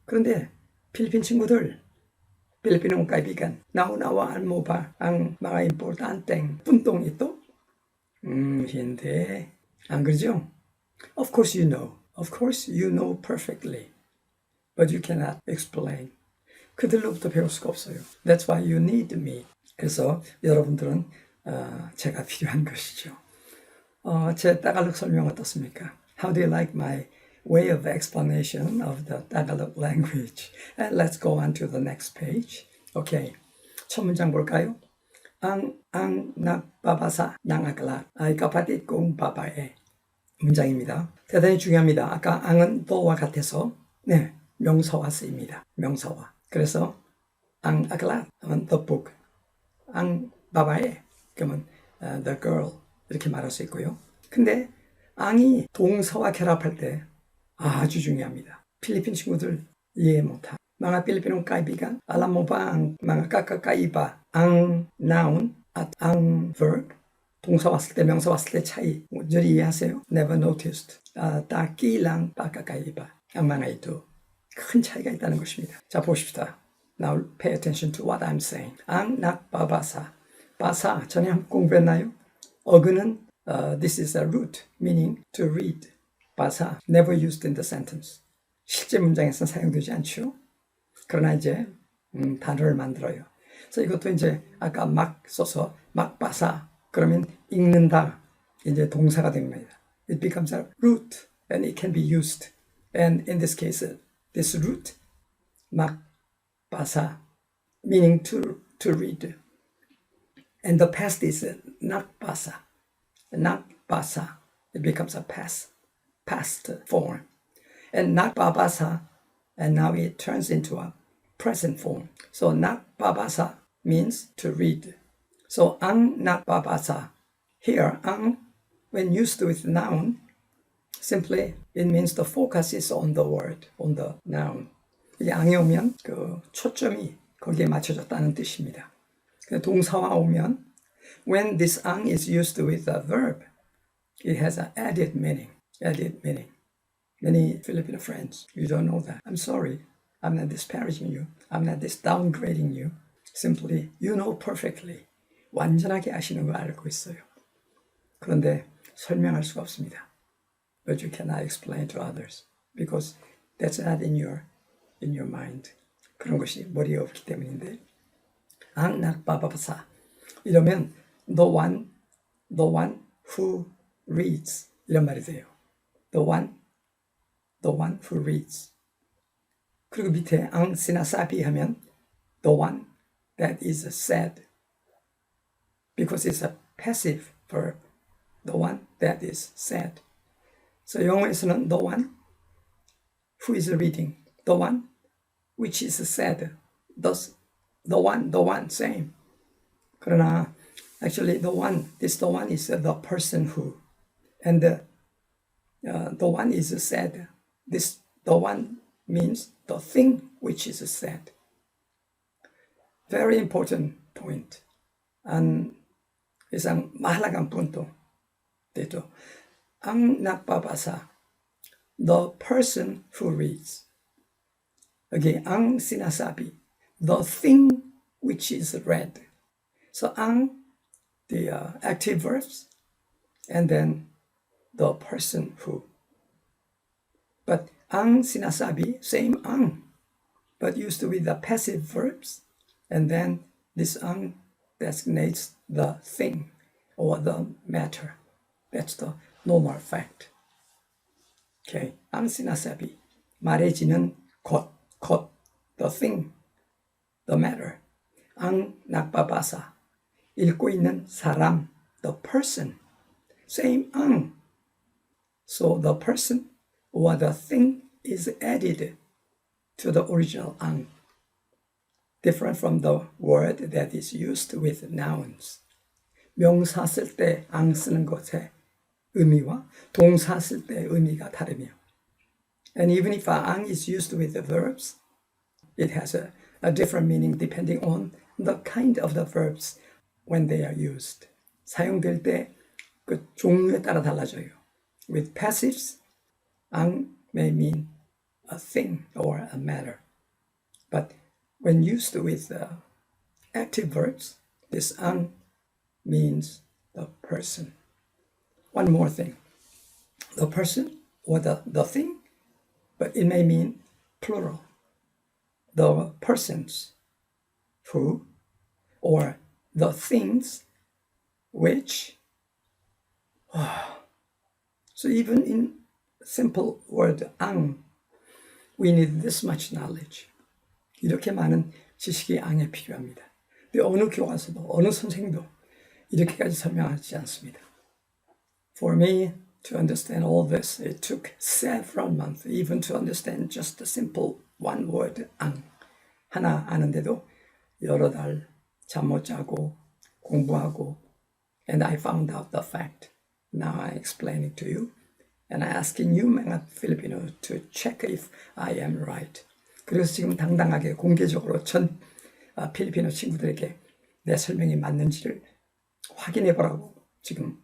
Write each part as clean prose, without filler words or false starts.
그런데 필리핀 친구들, Pilipinong kaibigan, naunawaan mo ba ang mga importanteng puntong ito? Hindi. Ang 그러죠? Of course you know. Of course you know perfectly. But you cannot explain. 그들로부터 배울 수가 없어요. That's why you need me. 그래서 여러분들은 제가 필요한 것이죠. 제 따갈록 설명 어떻습니까? How do you like my way of explanation of the Tagalog language? And let's go on to the next page. Okay. 첫 문장 볼까요? Ang nagbabasa ng aklat ay kapatid kong babae. 문장입니다. 대단히 중요합니다. 아까 ang은 tho와 같아서 명사와 쓰입니다. 명사와. 그래서 ang aklat 하면 the book. ang babae 그러면 the girl 이렇게 말할 수 있고요. 근데 ang이 동사와 결합할 때 아주 중요합니다. 필리핀 친구들 이해 못하. mga Pilipinong kaibigan, alam mo ba ang mga kakakaiba ang noun at ang verb? 동사 왔을 때, 명사 왔을 때 차이. 늘 이해하세요? Never noticed. 다끼랑 kakakaiba. ang mga ito. 큰 차이가 있다는 것입니다. 자, 보십시다. Now pay attention to what I'm saying. ang nagbabasa. basa, 전에 공부했나요? 어근은 this is a root, meaning to read. basa, never used in the sentence. 실제 문장에서 사용되지 않죠? 그러나 이제 단어를 만들어요. 그래서 이것도 이제 아까 막 써서 막 basa 그러면 읽는다 이제 동사가 됩니다. It becomes a root and it can be used. And in this case, this root 막 basa meaning to read. And the past is nakbasa. Nakbasa. It becomes a past form. And nakbabasa, and now it turns into a present form. So nakbabasa means to read. So ang nakbabasa, here ang, when used with noun, simply it means the focus is on the word, on the noun. 이게 ang이 오면 그 초점이 거기에 맞춰졌다는 뜻입니다. 동사와 오면 when this ang is used with a verb, it has an added meaning. Added meaning. Many Filipino friends, you don't know that. I'm sorry. I'm not disparaging you. I'm not downgrading you. Simply, you know perfectly. 완전하게 아시는 걸 알고 있어요. 그런데 설명할 수가 없습니다. But you cannot explain to others because that's not in your mind. 그런 것이 머리에 없기 때문인데. ang nagbabasa. 이러면 the one who reads 이런 말이 돼요. The one who reads. 그리고 밑에 ang sinasabi 하면 the one that is said. Because it's a passive verb. The one that is said. So 영어에서는 the one who is reading. The one which is said. Thus the one, same. 그러나 actually the one is the person who. And the one is said. The one means the thing which is said. Very important point. Ang isang mahalagang punto dito. Ang nagbabasa, the person who reads. Okay, ang sinasabi, the thing which is read. So ang, the active verbs, and then the person who. But ang sinasabi, same ang, but used with the passive verbs, and then this ang designates the thing or the matter. That's the normal fact. Okay, ang sinasabi, 말해지는 것, the thing, the matter. ang nagbabasa, 읽고 있는 사람, the person, same ang. So the person or the thing is added to the original ang, different from the word that is used with nouns. 명사 쓸 때 ang 쓰는 것의 의미와 동사 쓸 때 의미가 다르며, and even if ang is used with the verbs, it has a different meaning depending on the kind of the verbs when they are used. 사용될 때 그 종류에 따라 달라져요. With passives, ang may mean a thing or a matter. But when used with active verbs, this ang means the person. One more thing. The person or the thing, but it may mean plural. The persons who, or the things which. So even in simple word ang, we need this much knowledge. 이렇게 많은 지식이 ang에 필요합니다. 근데 어느 교과서도 어느 선생도 이렇게까지 설명하지 않습니다. For me to understand all this, it took several months, even to understand just the simple one word ang. 하나 아는데도 여러 달 잠 못 자고 공부하고, and I found out the fact. Now I explain it to you, and I'm asking you, mga Filipino, to check if I am right. 그래서 지금 당당하게 공개적으로 전 필리핀어 친구들에게 내 설명이 맞는지를 확인해 보라고 지금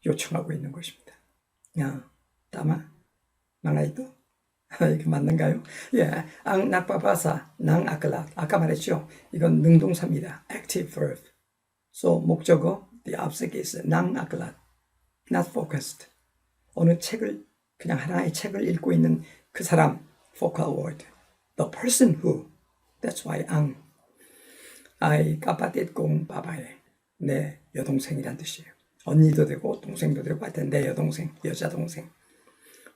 요청하고 있는 것입니다. 야, tama? Mga ito? 이게 맞는가요? 예, ang nagbabasa ng aklat. 아까 말했죠? 이건 능동사입니다. Active verb. So 목적어, the object is ng aklat. Not focused. 어느 책을, 그냥 하나의 책을 읽고 있는 그 사람, focal word. The person who. That's why ang. Ay kapatid kong babae. 내 여동생이란 뜻이에요. 언니도 되고 동생도 되고 하여튼 내 여동생, 여자 동생.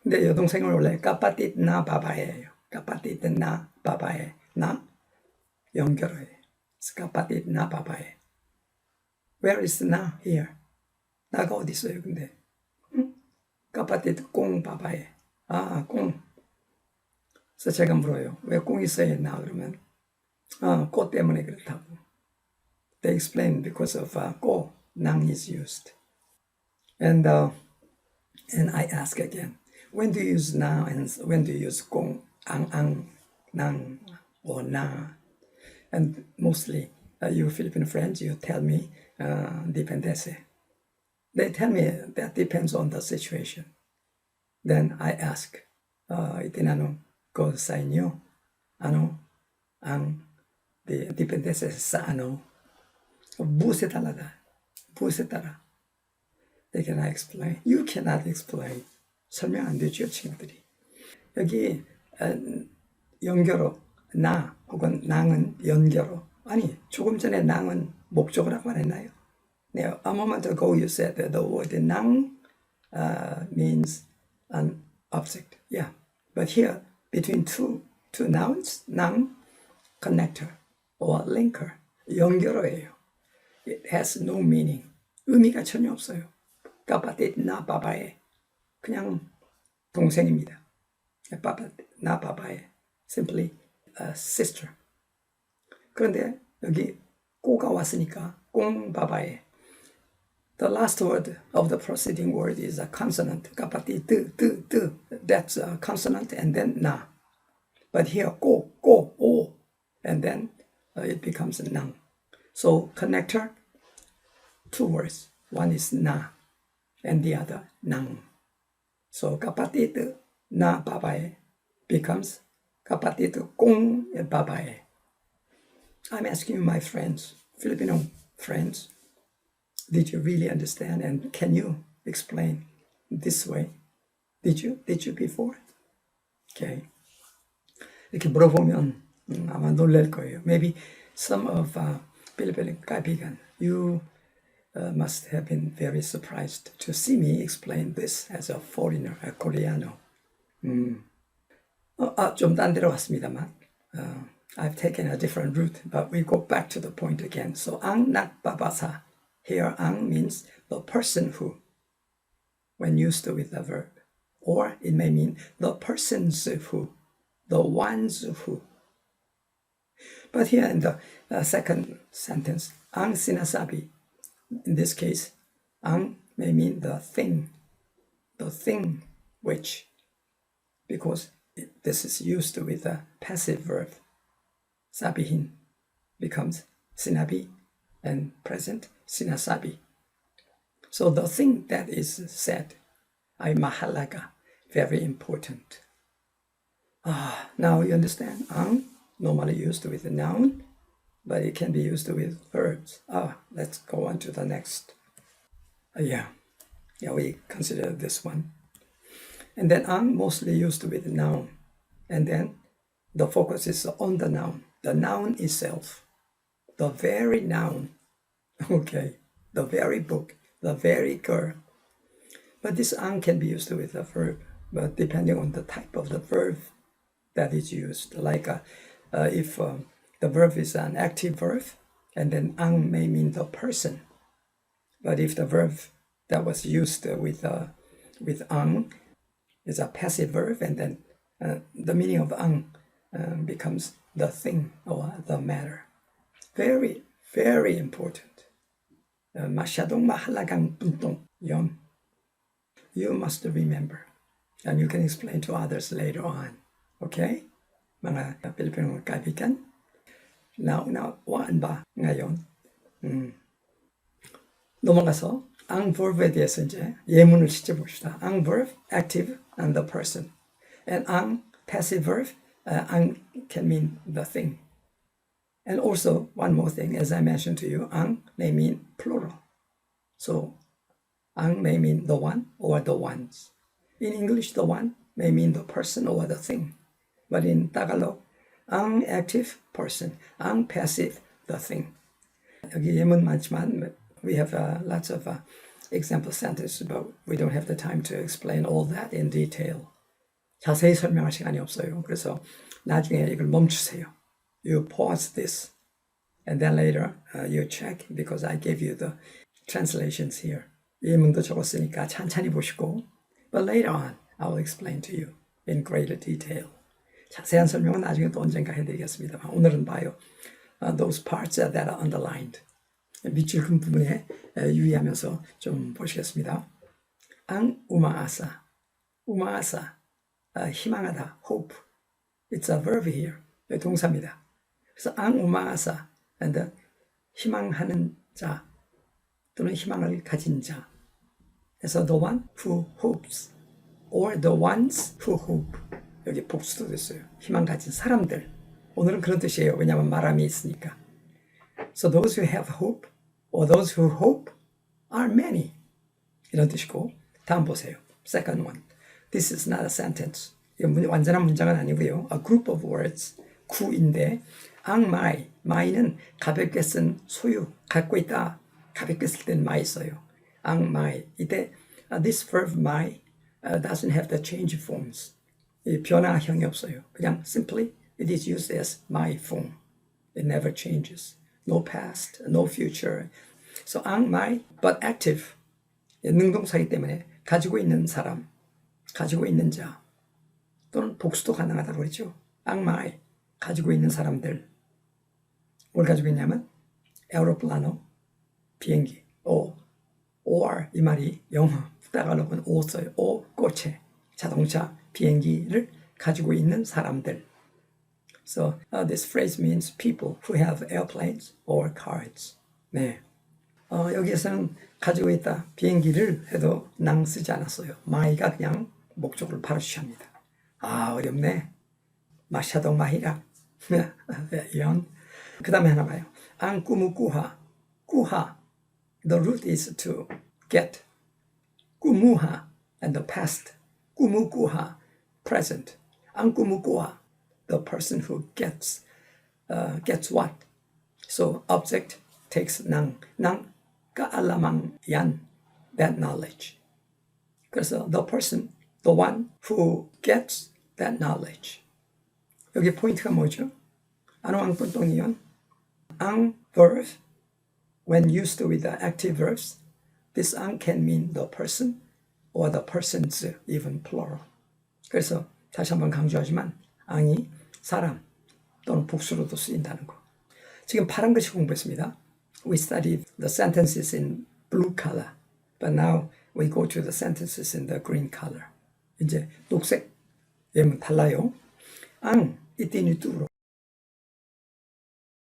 근데 여동생을 원래 kapatid na babae예요. kapatid na babae. 나 연결어예요. kapatid na babae. Where is na here? 나가 어디 있어요, 근데? 응? kapatid kong babae. 아, 꽁. 그래서 제가 물어요. 왜 꽁이 써있나? 그러면 꼬 때문에 그렇다고. They explain because of 꼬, nang is used. And I ask again, when do you use na and when do you use 꽁, ang, nang, or na? And mostly, you Filipino friends, you tell me, dependese. They tell me that depends on the situation. Then I ask, itinanong ko sa inyo, ano ang dependese sa ano? 무엇에 달라다? 무엇에 따라? They cannot explain. You cannot explain. 설명 안 되죠, 친구들이. 여기 연결어, 나 혹은 낭은 연결어. 아니, 조금 전에 낭은 목적어라고 안 했나요? Now, a moment ago you said that the word 낭 means an object. Yeah, but here, between two nouns, 낭, connector or linker, 연결어예요. It has no meaning. 의미가 전혀 없어요. kapatid na babae. 그냥 동생입니다. kapatid na babae. Simply a sister. 그런데 여기 꼬가 왔으니까 꽁 바바에. The last word of the preceding word is a consonant. kapatid, 뜨. That's a consonant and then na. But here 꼬, 오. And then it becomes nang. So connector, two words. One is na and the other nang. So kapatid na babae becomes kapatid kong babae. I'm asking you, my friends, Filipino friends, did you really understand and can you explain this way? Did you before? Okay. 이렇게 물어보면 아마 놀랄 거예요. Maybe some of Filipino kaibigan, you must have been very surprised to see me explain this as a foreigner, a Koreano. 좀 딴 데로 왔습니다만 I've taken a different route, but we go back to the point again. So ang nagbabasa. Here ang means the person who, when used with the verb. Or it may mean the persons who, the ones who. But here in the second sentence, ang sinasabi, in this case, ang may mean the thing which, because this is used with a passive verb. Sabihin becomes sinabi and present sinasabi. So the thing that is said ay mahalaga, very important. Now you understand. ang normally used with a noun, but it can be used with verbs. Let's go on to the next. We consider this one. And then ang mostly used with noun. And then the focus is on the noun itself. The very noun. Okay. The very book. The very girl. But this ang can be used with a verb, but depending on the type of the verb that is used. Like if the verb is an active verb, and then ang may mean the person. But if the verb that was used with ang is a passive verb, and then the meaning of ang becomes the thing or the matter. Very, very important. 마syadong mahalagang puntong yon. You must remember. And you can explain to others later on. Okay? Mga Pilipino kaibigan. Naunawaan ba ngayon? 넘어가서 ang verb에 대해서 이제 예문을 시켜봅시다. ang verb, active, and the person. And ang passive verb, ang can mean the thing. And also, one more thing, as I mentioned to you, ang may mean plural. So, ang may mean the one or the ones. In English, the one may mean the person or the thing. But in Tagalog, ang active, person. ang passive, the thing. 여기 예문 많지만 we have lots of example sentences, but we don't have the time to explain all that in detail. 자세히 설명할 시간이 없어요. 그래서 나중에 이걸 멈추세요. You pause this, and then later you check, because I gave you the translations here. 예문도 적었으니까 천천히 보시고, but later on I will explain to you in greater detail. 자세한 설명은 나중에 또 언젠가 해드리겠습니다만 오늘은 봐요. Those parts that are underlined. 밑줄 큰 부분에 유의하면서 좀 보시겠습니다. ang umaasa. umaasa, 희망하다, hope. It's a verb here. 동사입니다. 그래서 ang umaasa, and 희망하는 자 또는 희망을 가진 자. 그래서 the one who hopes or the ones who hope. 여기 복수도 됐어요. 희망 가진 사람들. 오늘은 그런 뜻이에요. 왜냐하면 말함이 있으니까. So those who have hope or those who hope are many. 이런 뜻이고, 다음 보세요. Second one. This is not a sentence. 이건 완전한 문장은 아니고요. A group of words. 구인데 ang my는 가볍게 쓴 소유, 갖고 있다. 가볍게 쓸 때는 my 써요. ang my. 이때 this verb my doesn't have the change forms. 이 변화형이 없어요. 그냥 simply it is used as my form. It never changes. No past, no future. So ang my, but active. 능동사이기 때문에 가지고 있는 사람, 가지고 있는 자, 또는 복수도 가능하다고 그랬죠. ang my, 가지고 있는 사람들. 뭘 가지고 있냐면 에어로플라노, 비행기, or 이 말이 영어, 따갈로그는 오 써요. 오, 꽃에, 자동차, 비행기를 가지고 있는 사람들. So this phrase means people who have airplanes or cars. 네. 여기에서는 가지고 있다, 비행기를 해도 낭 쓰지 않았어요. my가 그냥 목적을 바로 취합니다. 어렵네. 마샤동 마히라. 이런. 그 다음에 하나 봐요. ang 꾸무꾸하. 꾸하. The root is to get. 꾸무하. And the past. 꾸무꾸하. Present. ang 꾸무꾸하. The person who gets what? So object takes nang kaalamang yan, that knowledge. 그래서 the person, the one who gets that knowledge. 여기 포인트가 뭐죠? Ano ang puntong iyon? Ang verb, when used with the active verbs, this ang can mean the person or the persons, even plural. 그래서 다시 한번 강조하지만 ang이 사람 또는 복수로도 쓰인다는 거. 지금 파란 글씨 공부했습니다. We studied the sentences in blue color, but now we go to the sentences in the green color. 이제 녹색 예문 달라요. ang itinuturo.